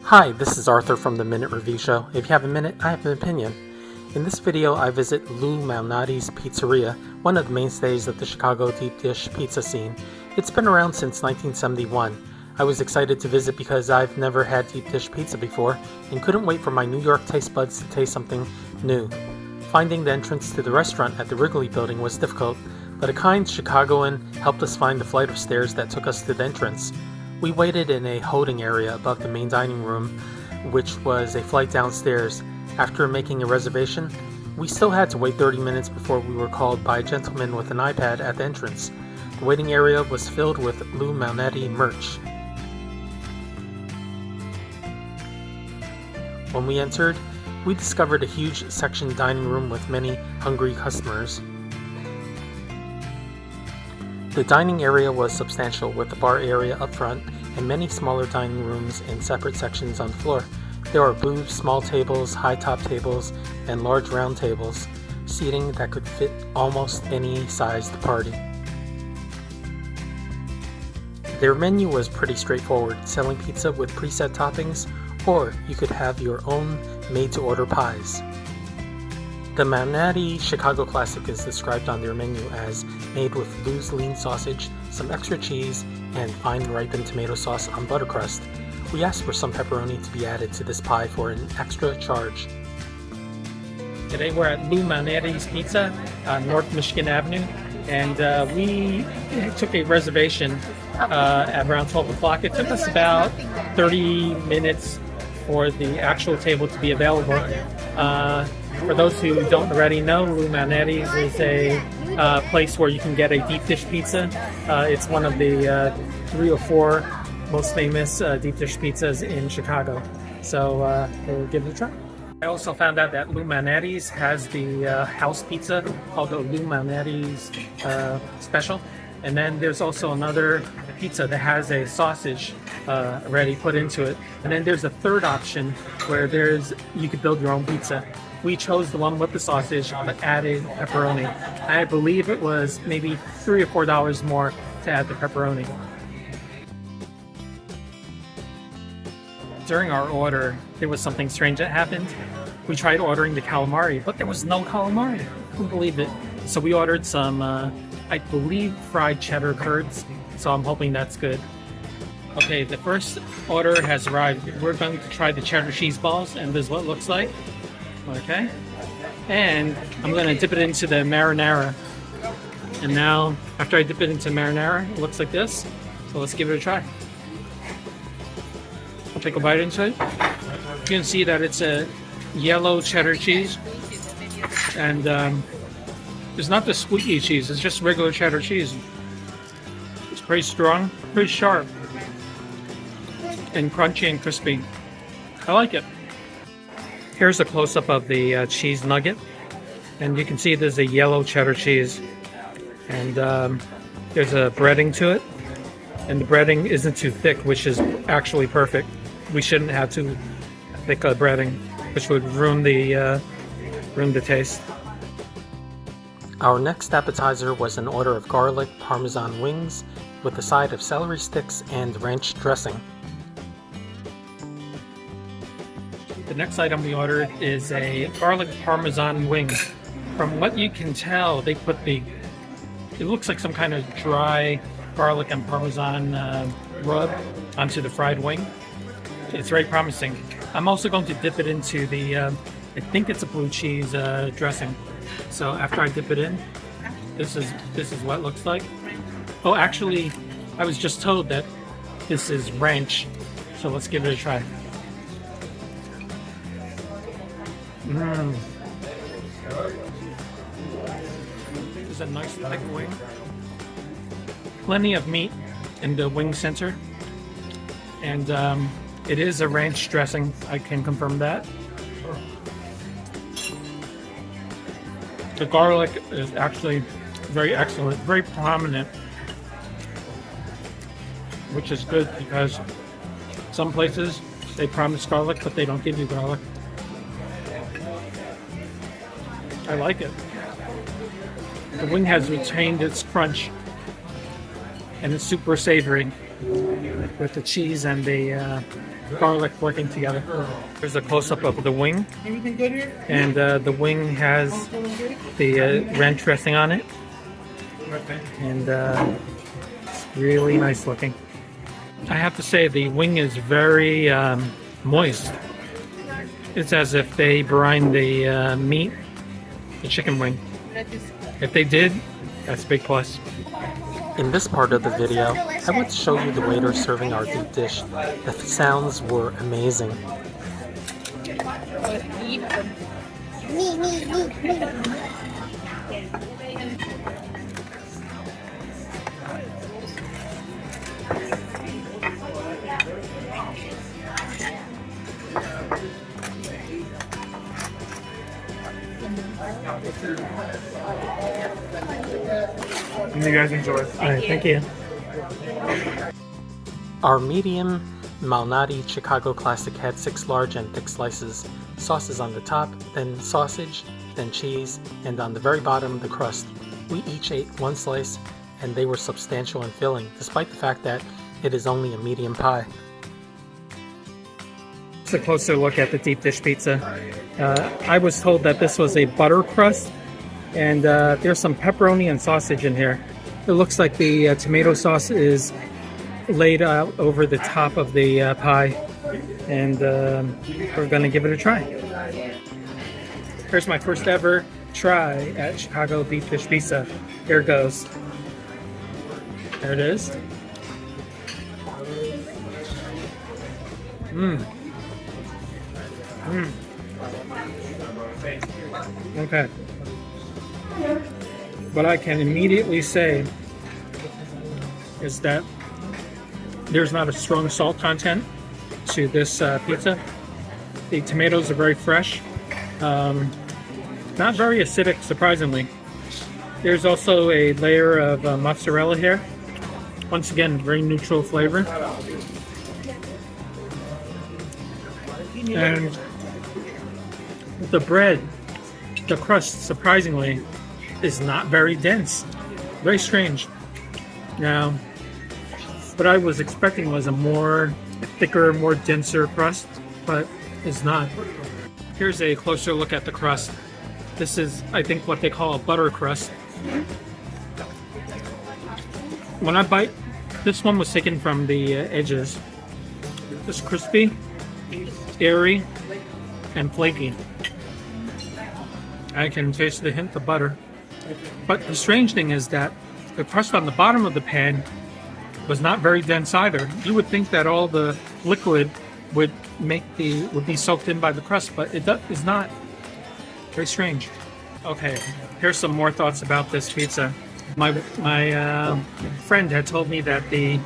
Hi, this is Arthur from the Minute Review Show. If you have a minute, I have an opinion. In this video, I visit MALNATI'S Pizzeria, one of the mainstays of the Chicago deep dish pizza scene. It's been around since 1971. I was excited to visit because I've never had deep dish pizza before and couldn't wait for my New York taste buds to taste something new. Finding the entrance to the restaurant at the Wrigley building was difficult, but a kind Chicagoan helped us find the flight of stairs that took us to the entrance. We waited in a holding area above the main dining room, which was a flight downstairs. After making a reservation, we still had to wait 30 minutes before we were called by a gentleman with an iPad at the entrance. The waiting area was filled with Lou Malnati merch. When we entered, we discovered a huge sectioned dining room with many hungry customers. The dining area was substantial, with the bar area up front and many smaller dining rooms in separate sections on the floor. There are booths, small tables, high top tables, and large round tables, seating that could fit almost any sized party. Their menu was pretty straightforward, selling pizza with preset toppings, or you could have your own made-to-order pies. The MALNATI Chicago Classic is described on their menu as made with loose lean sausage, some extra cheese, and fine ripened tomato sauce on butter crust. We asked for some pepperoni to be added to this pie for an extra charge. Today we're at Lou Malnati's Pizza on North Michigan Avenue, and we took a reservation at around 12 o'clock. It took us about 30 minutes for the actual table to be available. For those who don't already know, Lou Malnati's is a place where you can get a deep dish pizza. It's one of the 3 or 4 most famous deep dish pizzas in Chicago. So we'll give it a try. I also found out that Lou Malnati's has the house pizza called the Lou Malnati's Special. And then there's also another pizza that has a sausage already put into it. And then there's a third option where you could build your own pizza. We chose the one with the sausage but added pepperoni. I believe it was maybe $3 or $4 more to add the pepperoni. During our order, there was something strange that happened. We tried ordering the calamari, but there was no calamari. I couldn't believe it. So we ordered some, I believe, fried cheddar curds. So I'm hoping that's good. Okay, the first order has arrived. We're going to try the cheddar cheese balls, and this is what it looks like. Okay, and I'm going to dip it into the marinara. And now, after I dip it into marinara, it looks like this. So let's give it a try. I'll take a bite into it. You can see that it's a yellow cheddar cheese. And it's not the squeaky cheese, it's just regular cheddar cheese. It's pretty strong, pretty sharp, and crunchy and crispy. I like it. Here's a close-up of the cheese nugget, and you can see there's a yellow cheddar cheese, and there's a breading to it, and the breading isn't too thick, which is actually perfect. We shouldn't have too thick a breading, which would ruin the taste. Our next appetizer was an order of garlic parmesan wings with a side of celery sticks and ranch dressing. The next item we ordered is a garlic parmesan wing. From what you can tell, they put it looks like some kind of dry garlic and parmesan rub onto the fried wing. It's very promising. I'm also going to dip it into the, I think it's a blue cheese dressing. So after I dip it in, this is what it looks like. Oh, actually, I was just told that this is ranch. So let's give it a try. This is a nice thick wing. Plenty of meat in the wing center. And it is a ranch dressing, I can confirm that. The garlic is actually very excellent, very prominent, which is good because some places they promise garlic, but they don't give you garlic. I like it. The wing has retained its crunch, and it's super savory with the cheese and the garlic working together. Here's a close-up of the wing. Everything good here? And the wing has the ranch dressing on it. And it's really nice looking. I have to say the wing is very moist. It's as if they brine the meat, the chicken wing. If they did, that's a big plus. In this part of the video, I want to show you the waiter serving our deep dish. The sounds were amazing. And you guys enjoy. Alright, thank you. Our medium Malnati Chicago Classic had 6 large and thick slices, sauces on the top, then sausage, then cheese, and on the very bottom the crust. We each ate 1 slice, and they were substantial and filling, despite the fact that it is only a medium pie. It's a closer look at the deep dish pizza. I was told that this was a butter crust, and there's some pepperoni and sausage in here. It looks like the tomato sauce is laid out over the top of the pie, and we're gonna give it a try. Here's my first ever try at Chicago deep dish pizza. Here it goes. There it is. Okay. What I can immediately say is that there's not a strong salt content to this pizza. The tomatoes are very fresh. Not very acidic, surprisingly. There's also a layer of mozzarella here. Once again, very neutral flavor. And the bread, the crust, surprisingly, is not very dense. Very strange. Now, what I was expecting was a more thicker, more denser crust, but it's not. Here's a closer look at the crust. This is, I think, what they call a butter crust. When I bite, this one was taken from the edges. It's crispy, airy, and flaky. I can taste the hint of butter. But the strange thing is that the crust on the bottom of the pan was not very dense either. You would think that all the liquid would be soaked in by the crust, but it is not. Very strange. Okay, here's some more thoughts about this pizza. My friend had told me that the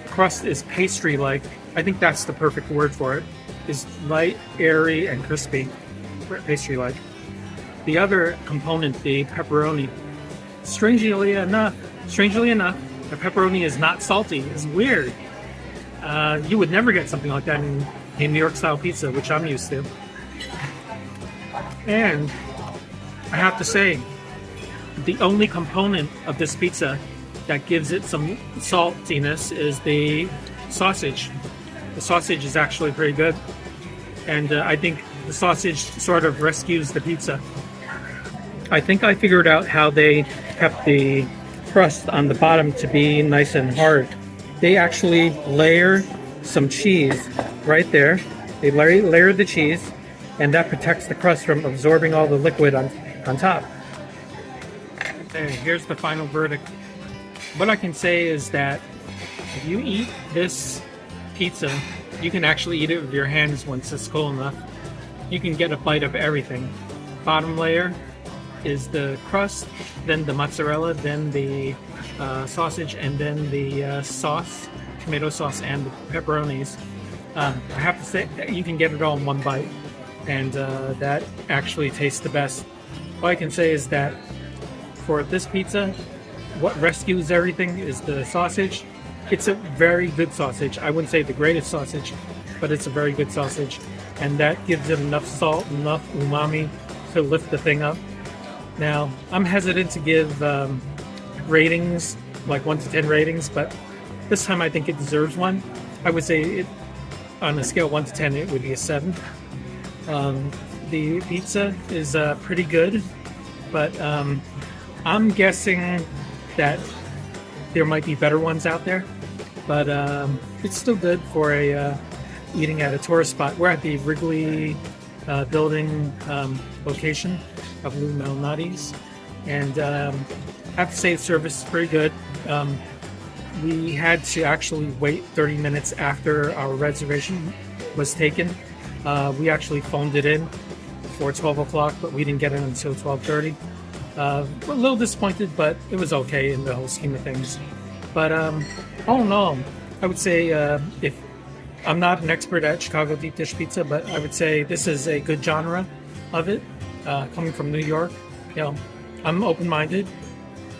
crust is pastry-like. I think that's the perfect word for it. Is light, airy, and crispy, pastry-like. The other component, the pepperoni, strangely enough, the pepperoni is not salty. It's weird. You would never get something like that in a New York-style pizza, which I'm used to. And I have to say, the only component of this pizza that gives it some saltiness is the sausage. The sausage is actually pretty good, and I think the sausage sort of rescues the pizza. I think I figured out how they kept the crust on the bottom to be nice and hard. They actually layer some cheese right there. They layer the cheese, and that protects the crust from absorbing all the liquid on top. Okay, here's the final verdict. What I can say is that if you eat this pizza, you can actually eat it with your hands once it's cool enough. You can get a bite of everything. Bottom layer is the crust, then the mozzarella, then the sausage, and then the sauce, tomato sauce, and the pepperonis. I have to say, you can get it all in one bite, and that actually tastes the best. All I can say is that for this pizza, what rescues everything is the sausage. It's a very good sausage. I wouldn't say the greatest sausage, but it's a very good sausage. And that gives it enough salt, enough umami to lift the thing up. Now, I'm hesitant to give ratings, like 1 to 10 ratings, but this time I think it deserves one. I would say on a scale of 1 to 10, it would be a 7. The pizza is pretty good, but I'm guessing that there might be better ones out there. But it's still good for eating at a tourist spot. We're at the Wrigley building location of Lou Malnati's, and I have to say the service is pretty good. We had to actually wait 30 minutes after our reservation was taken. We actually phoned it in for 12 o'clock, but we didn't get it until 12:30. We're a little disappointed, but it was okay in the whole scheme of things. But all in all, I would say if I'm not an expert at Chicago deep dish pizza, but I would say this is a good genre of it. Coming from New York, I'm open-minded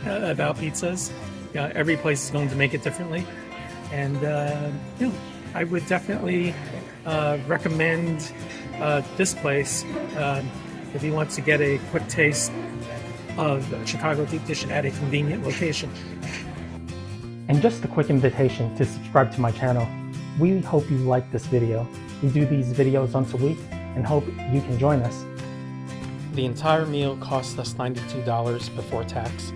about pizzas. Every place is going to make it differently, and I would definitely recommend this place if you want to get a quick taste of Chicago deep dish at a convenient location. And just a quick invitation to subscribe to my channel. We hope you like this video. We do these videos once a week and hope you can join us. The entire meal cost us $92 before tax.